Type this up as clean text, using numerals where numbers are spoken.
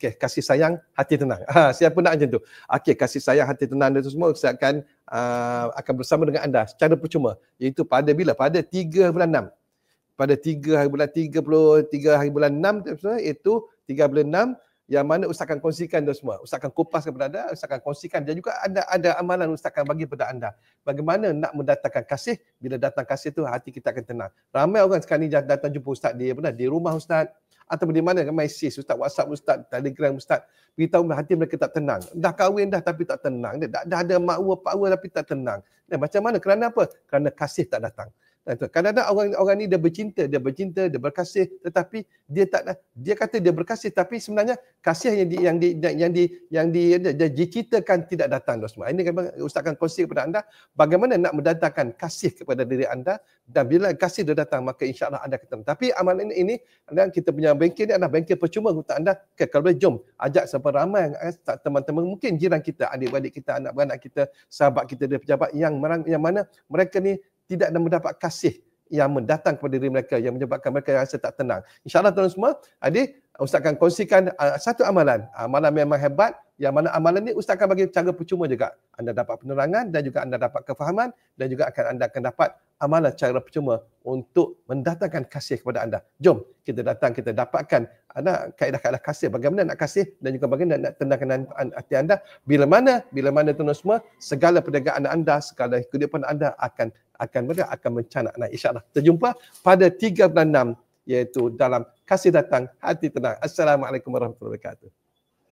Okey, kasih sayang, hati tenang. Siapa nak macam tu? Okey, kasih sayang, hati tenang itu semua saya akan bersama dengan anda secara percuma. Iaitu pada bila? Pada 3 bulan 6. Pada 3 hari bulan 33 hari bulan 6 itu 3 bulan 6 yang mana Ustaz akan kongsikan itu semua. Ustaz akan kupas kepada anda, Ustaz akan kongsikan dan juga ada amalan Ustaz akan bagi kepada anda. Bagaimana nak mendatangkan kasih, bila datang kasih tu hati kita akan tenang. Ramai orang sekarang ni datang jumpa Ustaz di rumah Ustaz ataupun di mana message Ustaz, WhatsApp Ustaz, Telegram Ustaz, beritahu hati mereka tak tenang. Dah kahwin dah tapi tak tenang. Dah ada makwa, pakwa tapi tak tenang. Dan macam mana? Kerana apa? Kerana kasih tak datang. Kadang-kadang orang ni dia bercinta, dia berkasih, tetapi dia kata dia berkasih tapi sebenarnya kasih yang diciptakan tidak datang semua. Ini Ustaz akan kongsi kepada anda bagaimana nak mendatangkan kasih kepada diri anda, dan bila kasih dah datang maka insya-Allah anda akan. Tapi amalan ini dan kita punya bengkel ni adalah bengkel percuma untuk anda. Kalau boleh jom ajak sampai ramai teman-teman, mungkin jiran kita, adik-adik kita, anak-anak kita, sahabat kita dari pejabat yang mana mereka ni tidak mendapat kasih yang mendatang kepada diri mereka, yang menyebabkan mereka rasa tak tenang. InsyaAllah tuan semua, adik, Ustaz akan kongsikan satu amalan. Amalan memang hebat, yang mana amalan ni Ustaz akan bagi cara percuma juga. Anda dapat penerangan dan juga anda dapat kefahaman dan juga anda akan dapat amalan cara percuma untuk mendatangkan kasih kepada anda. Jom kita datang, kita dapatkan kaedah-kaedah kasih, bagaimana nak kasih dan juga bagaimana nak tenangkan hati anda. Bila mana tuan semua, segala perniagaan anda, segala kehidupan anda akan mencanak naik. InsyaAllah. Kita jumpa pada 3 bulan 6 iaitu dalam kasih datang, hati tenang. Assalamualaikum warahmatullahi wabarakatuh.